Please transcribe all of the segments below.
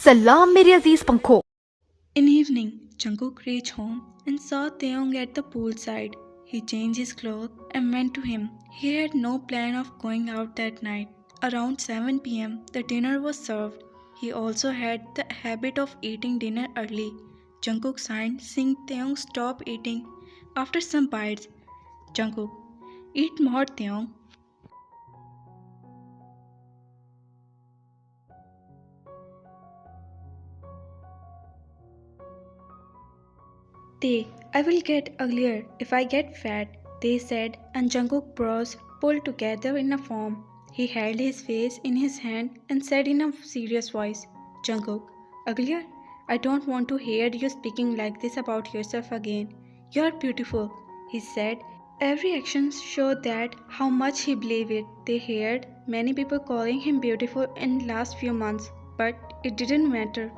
सलाम मेरे अजीज पंखों। In evening, Jungkook reached home and saw Taeyong at the poolside. He changed his clothes and went to him. He had no plan of going out that night. Around 7 p.m., the dinner was served. He also had the habit of eating dinner early. Jungkook signed, seeing Taeyong stop eating after some bites. Jungkook, eat more, Taeyong. I will get uglier if I get fat, they said, and Jungkook's brows pulled together in a form. He held his face in his hand and said in a serious voice, Jungkook, uglier? I don't want to hear you speaking like this about yourself again. You are beautiful, he said. Every action showed that how much he believed it. They heard many people calling him beautiful in last few months, but it didn't matter.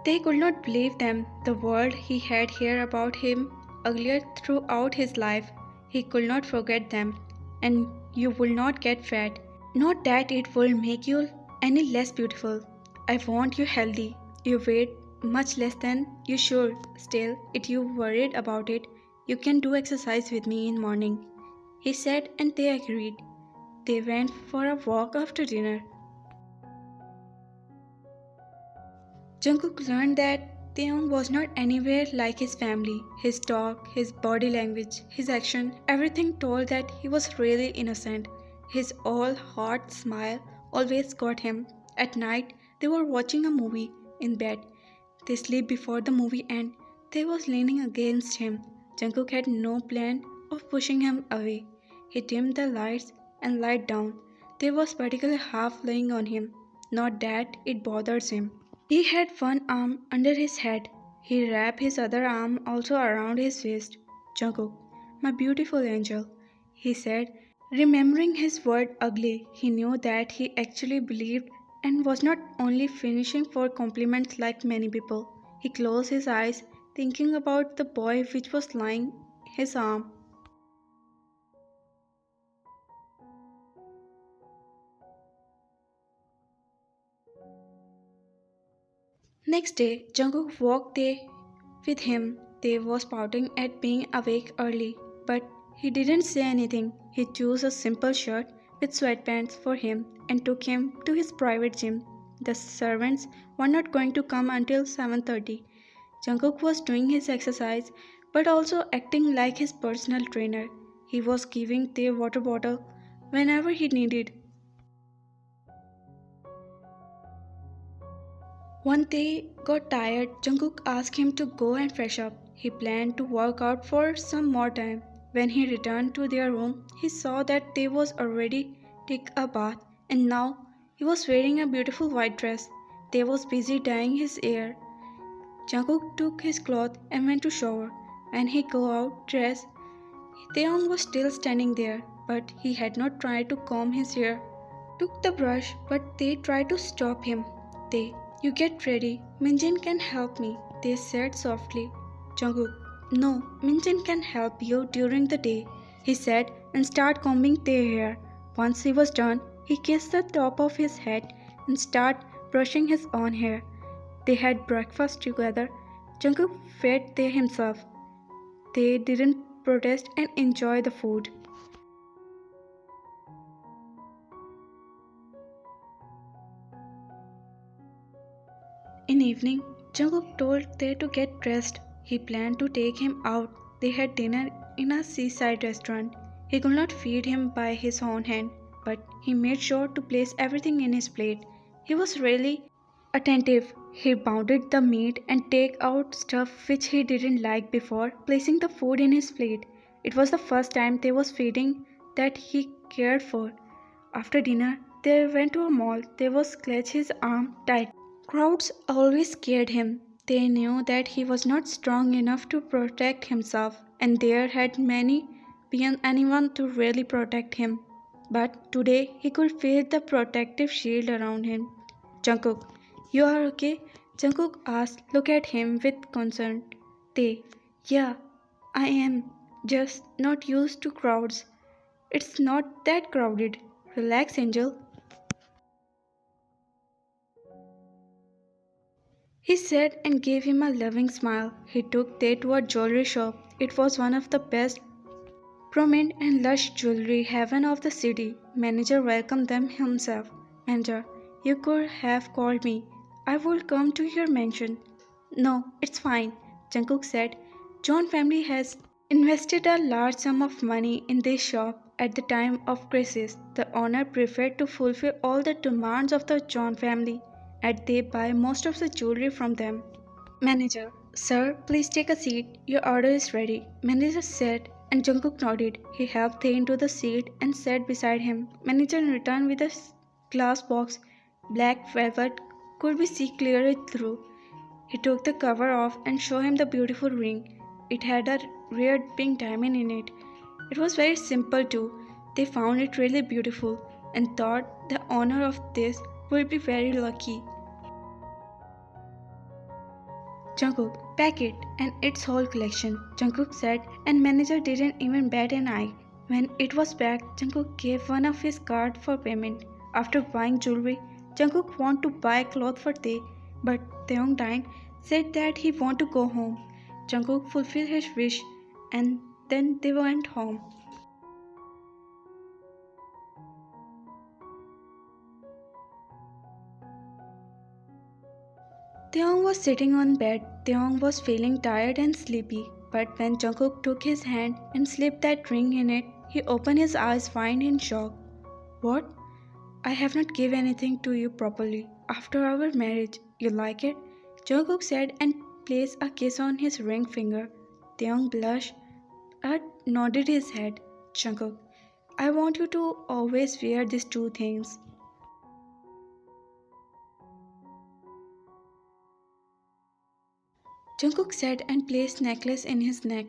They could not believe them. The world he had heard about him earlier throughout his life. He could not forget them. And you will not get fat. Not that it will make you any less beautiful. I want you healthy. You weigh much less than you should. Still, if you worried about it, you can do exercise with me in morning. He said and they agreed. They went for a walk after dinner. Jungkook learned that Taeyong was not anywhere like his family. His talk, his body language, his action, everything told that he was really innocent. His all-heart smile always got him. At night, they were watching a movie in bed. They sleep before the movie and they was leaning against him. Jungkook had no plan of pushing him away. He dimmed the lights and lied down. They was particularly half laying on him. Not that it bothers him. He had one arm under his head. He wrapped his other arm also around his waist. Jungkook, my beautiful angel, he said. Remembering his word ugly, he knew that he actually believed and was not only finishing for compliments like many people. He closed his eyes, thinking about the boy which was lying his arm. Next day, Jungkook walked there with him. They was pouting at being awake early, but he didn't say anything. He chose a simple shirt with sweatpants for him and took him to his private gym. The servants were not going to come until 7:30. Jungkook was doing his exercise but also acting like his personal trainer. He was giving their water bottle whenever he needed. One day got tired, Jungkook asked him to go and fresh up. He planned to work out for some more time. When he returned to their room, he saw that they was already took a bath and now he was wearing a beautiful white dress. They was busy dyeing his hair. Jungkook took his clothes and went to shower. When he go out dressed, Taeyong was still standing there, but he had not tried to comb his hair. Took the brush, but they tried to stop him. You get ready. Minjin can help me, they said softly. Jungkook, no, Minjin can help you during the day, he said and started combing their hair. Once he was done, he kissed the top of his head and started brushing his own hair. They had breakfast together. Jungkook fed they himself. They didn't protest and enjoy the food. In evening, Jungkook told Tae to get dressed. He planned to take him out. They had dinner in a seaside restaurant. He could not feed him by his own hand, but he made sure to place everything in his plate. He was really attentive. He pounded the meat and take out stuff which he didn't like before placing the food in his plate. It was the first time they was feeding that he cared for. After dinner, they went to a mall. They was clutch his arm tight. Crowds always scared him. They knew that he was not strong enough to protect himself, and there had many been anyone to really protect him. But today he could feel the protective shield around him. Jungkook, you are okay? Jungkook asked. Look at him with concern. They, yeah, I am. Just not used to crowds. It's not that crowded. Relax, Angel. He said and gave him a loving smile. He took Tay to a jewelry shop. It was one of the best prominent and lush jewelry heaven of the city. Manager welcomed them himself. Manager, you could have called me. I would come to your mansion. No, it's fine, Jungkook said. John family has invested a large sum of money in this shop at the time of crisis. The owner preferred to fulfill all the demands of the John family and they buy most of the jewelry from them. Manager, sir, please take a seat. Your order is ready. Manager said, and Jungkook nodded. He helped Tae into the seat and sat beside him. Manager returned with a glass box. Black velvet could be seen clearly through. He took the cover off and showed him the beautiful ring. It had a rare pink diamond in it. It was very simple too. They found it really beautiful and thought the owner of this would be very lucky. Jungkook, pack it and its whole collection, Jungkook said, and manager didn't even bat an eye. When it was packed, Jungkook gave one of his cards for payment. After buying jewelry, Jungkook wanted to buy clothes for Tae, but Taeyongdine said that he wanted to go home. Jungkook fulfilled his wish and then they went home. Taeyong was sitting on bed. Taeyong was feeling tired and sleepy. But when Jungkook took his hand and slipped that ring in it, he opened his eyes wide in shock. What? I have not given anything to you properly. After our marriage, you like it? Jungkook said and placed a kiss on his ring finger. Taeyong blushed and nodded his head. Jungkook, I want you to always wear these two things. Jungkook said and placed necklace in his neck.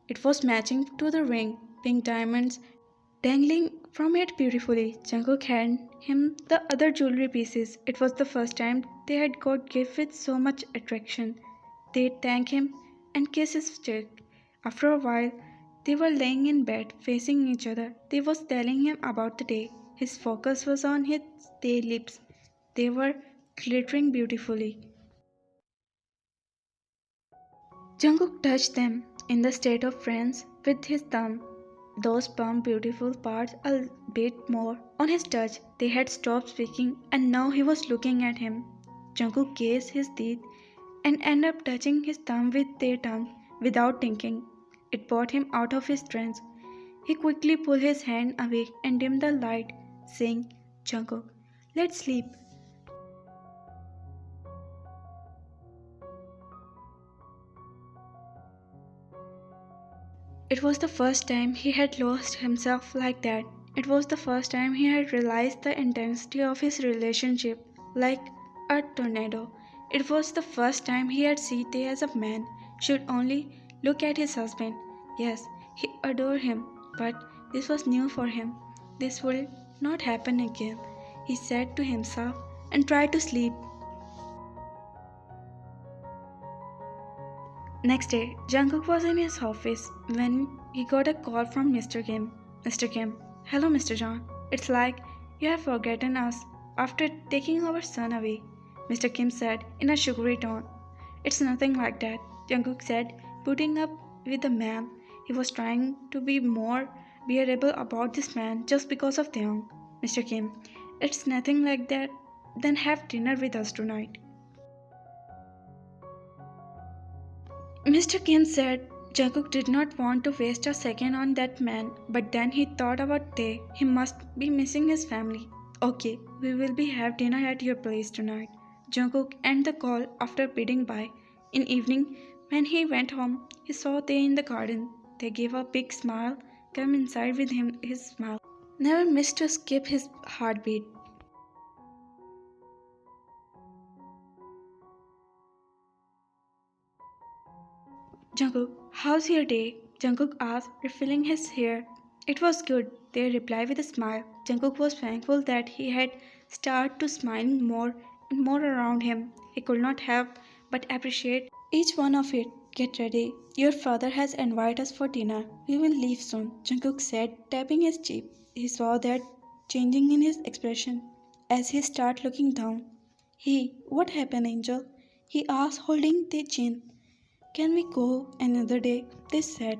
It was matching to the ring, pink diamonds dangling from it beautifully. Jungkook handed him the other jewelry pieces. It was the first time they had got gift with so much attraction. They thanked him and kissed his cheek. After a while, they were laying in bed facing each other. They was telling him about the day. His focus was on his day lips. They were glittering beautifully. Jungkook touched them in the state of friends with his thumb. Those plump beautiful parts a bit more. On his touch, they had stopped speaking and now he was looking at him. Jungkook gazed his teeth and ended up touching his thumb with their tongue without thinking. It brought him out of his trance. He quickly pulled his hand away and dimmed the light, saying, Jungkook, let's sleep. It was the first time he had lost himself like that. It was the first time he had realized the intensity of his relationship like a tornado. It was the first time he had seen Tae as a man should only look at his husband. Yes, he adored him, but this was new for him. This will not happen again, he said to himself and tried to sleep. Next day, Jungkook was in his office when he got a call from Mr. Kim. Mr. Kim, hello Mr. John. It's like you have forgotten us after taking our son away, Mr. Kim said in a sugary tone. It's nothing like that, Jungkook said, putting up with the ma'am. He was trying to be more bearable about this man just because of Taeyong. Mr. Kim, it's nothing like that. Then have dinner with us tonight. Mr. Kim said Jungkook did not want to waste a second on that man, but then he thought about Tae. He must be missing his family. Okay, we will be have dinner at your place tonight. Jungkook ended the call after bidding bye. In evening, when he went home, he saw Tae in the garden. Tae gave a big smile, come inside with him his smile. Never missed to skip his heartbeat. Jungkook, how's your day? Jungkook asked, refilling his hair. It was good, they replied with a smile. Jungkook was thankful that he had started to smile more and more around him. He could not help but appreciate each one of it. Get ready. Your father has invited us for dinner. We will leave soon, Jungkook said, tapping his cheek. He saw that changing in his expression as he started looking down. Hey, what happened, Angel? he asked, holding their chin. Can we go another day? They said.